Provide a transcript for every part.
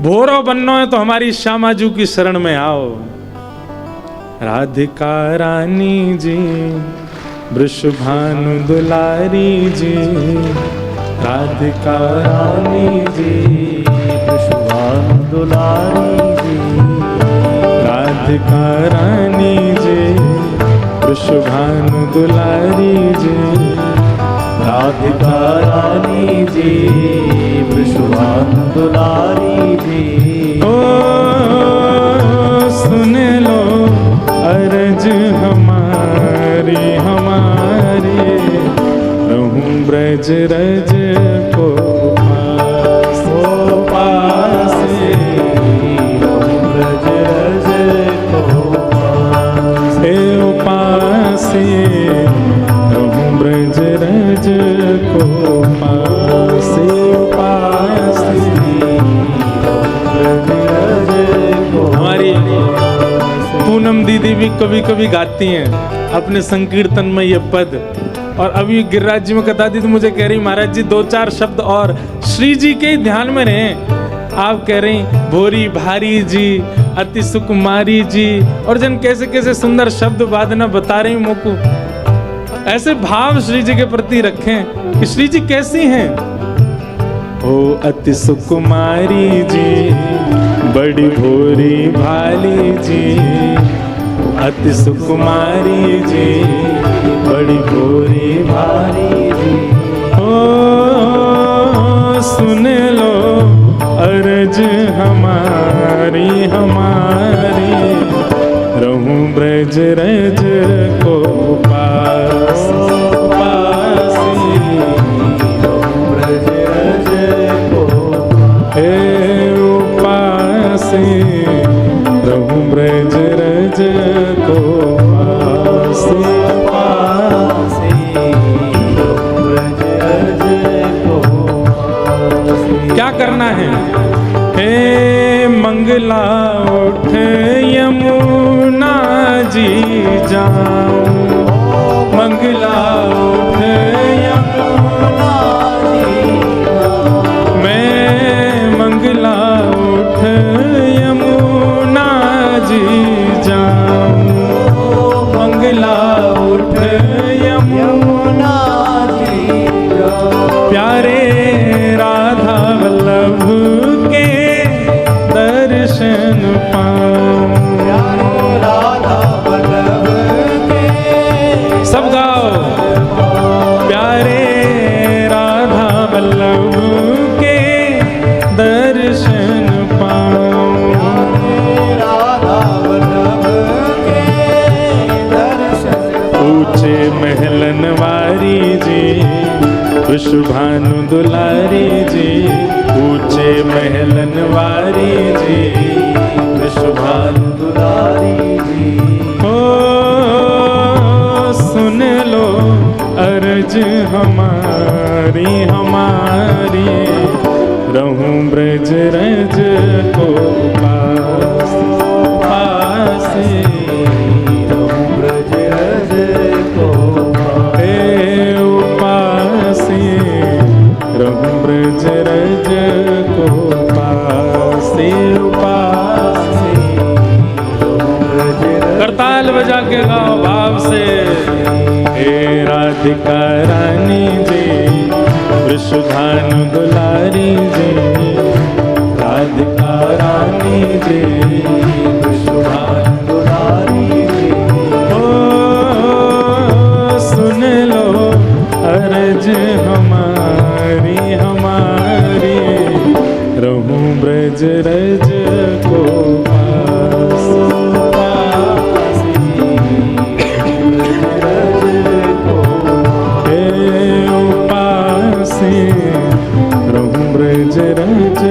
भोरो बनना है तो हमारी श्यामाजू की शरण में आओ। राधिका रानी जी, वृषभानु दुलारी जी, राधिका रानी जी, वृषभानु दुलारी जी, राधिका रानी जी, वृषभानु दुलारी जी, राधिका रानी जी, वृषभानु दुलारी जी। ओ सुन लो अर्ज हमारी हमारी, रहूं ब्रज रज को पास, ओ पासे, रहूं ब्रज रज को पास, हे उपासे, रहूं ब्रज रज को पास, उपासे, ब्रज रज को। हमारी पूनम दीदी भी कभी कभी गाती हैं अपने संकीर्तन में ये पद। और अभी गिरिराज जी में कथा दी तो मुझे कह रही महाराज जी 2-4 शब्द और श्री जी के ध्यान में रहें। आप कह रही भोरी भारी जी, अति सुकुमारी जी, और जन कैसे कैसे सुंदर शब्द वादना बता रही मोकू। ऐसे भाव श्री जी के प्रति रखें कि श्री जी कैसी हैं। ओ अति सुकुमारी जी, बड़ी भोरी भाली जी, अति सुकुमारी जी, बड़ी भोरी भाली जी। ओ सुन लो अर्ज हमारी हमारी, रहूं ब्रज रज को पास, पास, रहूं ब्रज रज को हे उपासे, रहूं ब्रज रज को पास, पासे, रहूं ब्रज रज को पासे। क्या करना है? हे मंगला उठ यमुना जी जाऊं, मंगला उठ यमुना जी जाऊं, मैं मंगला उठ यमुना जी जाऊं, मंगला उठ यमुना जी जाऊं। प्यारे राधा वल्लभ के दर्शन पाऊं। प्यारे राधा वल्लभ के सब गाओ। प्यारे राधा वल्लभ के दर्शन पाऊं। प्यारे राधा वल्लभ के दर्शन। ऊंचे महलन वारी जी, वृषभानु दुलारी जी, ऊंचे महलन वारी जी, वृषभानु दुलारी जी। ओ सुन लो अर्ज हमारी हमारी, रहूं ब्रज रज को पास, पास, रहूं ब्रज रज को पास, हे उपासे, रहूं ब्रज रज को पास, उपासे। करताल बजा के गाओ भाव से। हे राधिका रानी जी, वृषभानु दुलारी जी, राधिका रानी जी, वृषभानु दुलारी जी। ओ सुन लो अर्ज हमारी हमारी, रहूं ब्रज रज को पास, पास, हे उपासे, रहूं ब्रज रज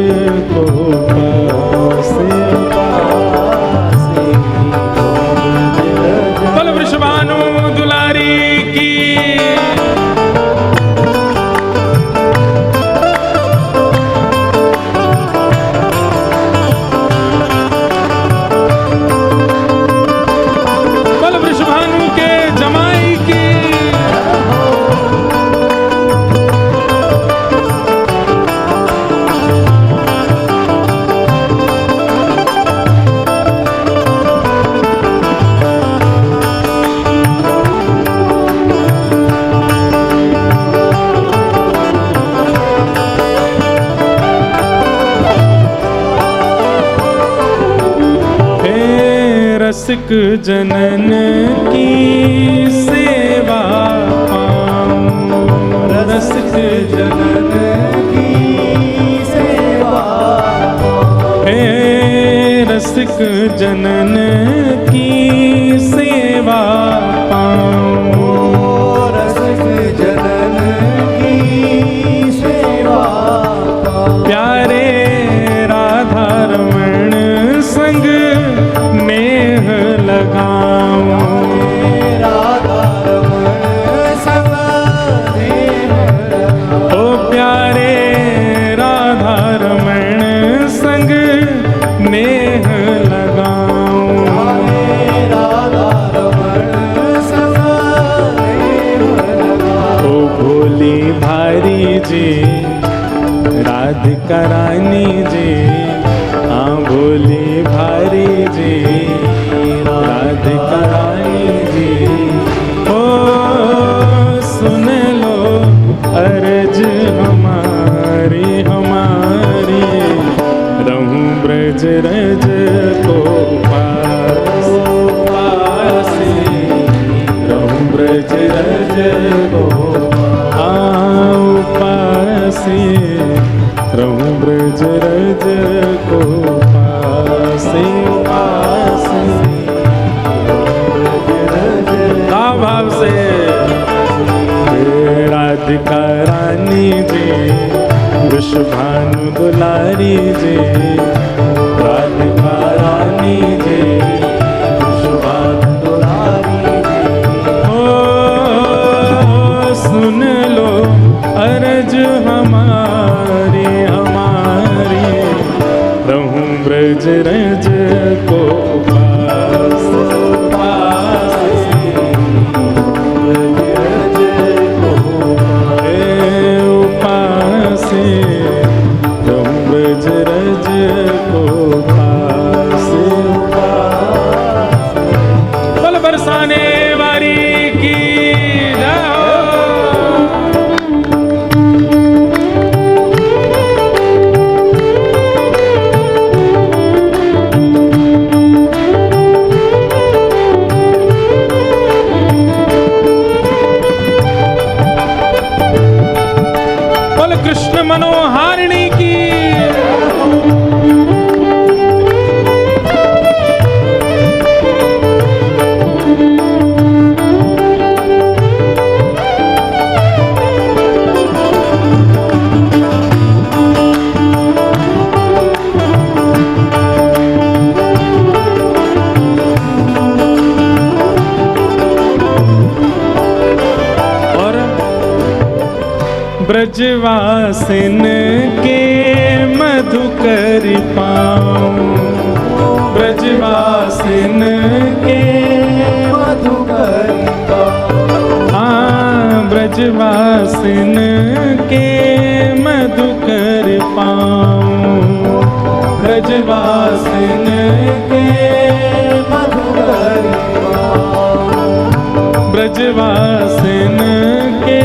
जनन की सेवा पाऊं, रसिक जनन की सेवा हे रसिक जनन की सेवा पाऊं, रसिक जनन की सेवा प्यारे राधा रमण संग नेह लगाऊं, राधा रमण संग नेह लगाऊं, ओ प्यारे राधा रमण संग नेह लगाऊं, राधा रमण संग नेह लगाऊं, ओ भोली भारी जी राधिका रानी जी, हाँ भोली भारी जी राधिका रानी जी, ओ सुन लो अर्ज हमारी हमारी, रहूं ब्रज रज को पास पासे, रहूं ब्रज रज को आओ पासे, रहूं ब्रज रज को पासे पासे, का भाव से हे राधिका रानी जी, विश्वभानु दुलारी जी, राधिका रानी जी, विश्वभानु दुलारी जी, ओ सुन लो अर्ज हमारी हमारी, रहूं ब्रज रज को पास पासे, हे उपासे, रहूं ब्रज रज को पासे पासे। बल बरसाने वारी की जय हो। बोल कृष्ण मनोहारिणी की, और ब्रजवासिन के मधुकर पाऊं, ब्रजवासिन के मधुकर हाँ ब्रजवासिन के मधुकर पाऊं, ब्रजवासिन के मधुकर ब्रजवासिन के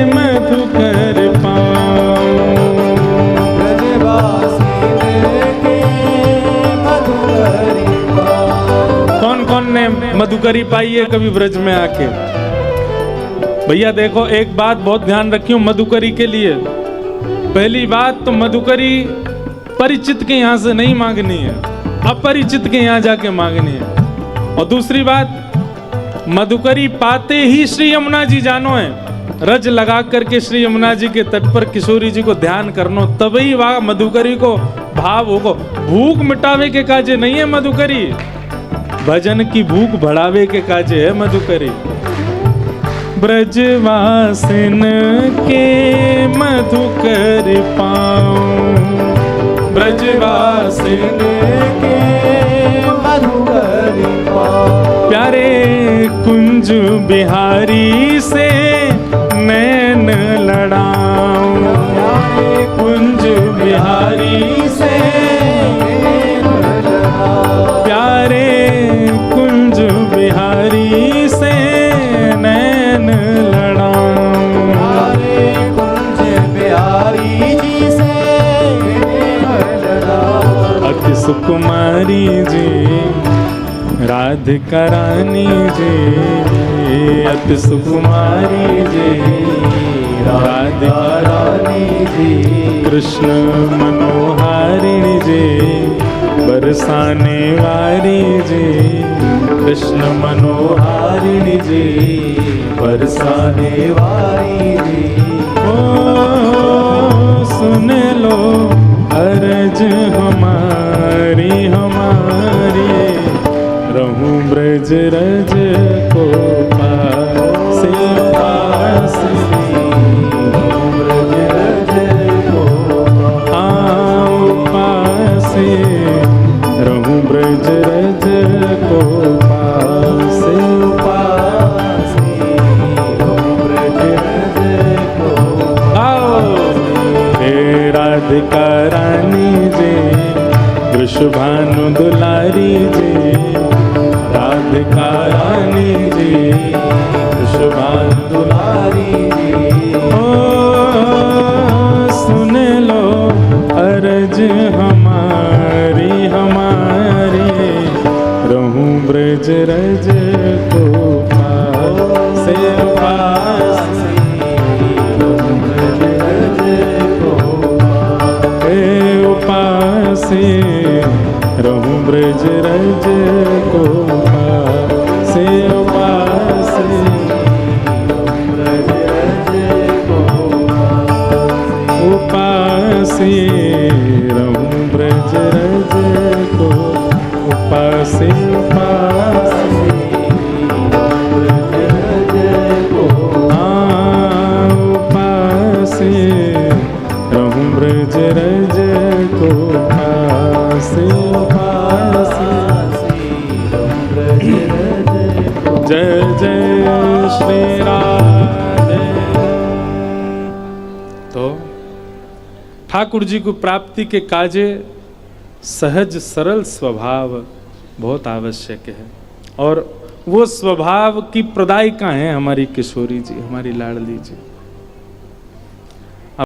मधुकर पाऊं, कौन कौन ने मधुकरी पाई है कभी ब्रज में आके? भैया देखो एक बात बहुत ध्यान रखियो मधुकरी के लिए। पहली बात तो मधुकरी परिचित के यहाँ से नहीं मांगनी है, अपरिचित के यहाँ जाके मांगनी है। और दूसरी बात मधुकरी पाते ही श्री यमुना जी जानो है, रज लगा करके श्री यमुना जी के तट पर किशोरी जी को ध्यान करनो, तभी वह मधुकरी को भाव होगा। भूख मिटावे के काजे नहीं है मधुकरी, भजन की भूख बढ़ावे के काजे है मधुकरी। ब्रजवासिन के मधुकर पाऊं, ब्रजवासिन के मधुकर प्यारे कुंज बिहारी से नैन लड़ाऊं, कुंज बिहारी से प्यारे कुंज बिहारी से नैन लड़ाऊं, कुंज बिहारी जी से अति सुकुमारी जी राधिका रानी जी अति सुकुमारी जी, राधिका रानी जी कृष्ण मनोहारिणी जी, बरसाने वाली जी, कृष्ण मनोहारिणी जी, बरसाने वाली जी। ओ सुन लो अर्ज हमारी हमारी, रहूं ब्रज रज को पास पास, ब्रज रज को पास, रहूं ब्रज रज को पास पास, ब्रज रज को पास। हे राधिका रानी जी वृषभानु दुलारी जी, राधिका रानी जी वृषभानु दुलारी जी। ओ सुन लो अर्ज हमारी हमारी, रहूं ब्रज रज को पास पास, ब्रज रज को पास, रहूं ब्रज रज को पास पास, ब्रज रज को पास, रहूं ब्रज रज को पास पास, ब्रज रज को पास, रहूं ब्रज रज को पास पास, ब्रज रज को। जय जय श्री राधे। तो ठाकुर जी को प्राप्ति के काजे सहज सरल स्वभाव बहुत आवश्यक है, और वो स्वभाव की प्रदायिका है हमारी किशोरी जी, हमारी लाडली जी।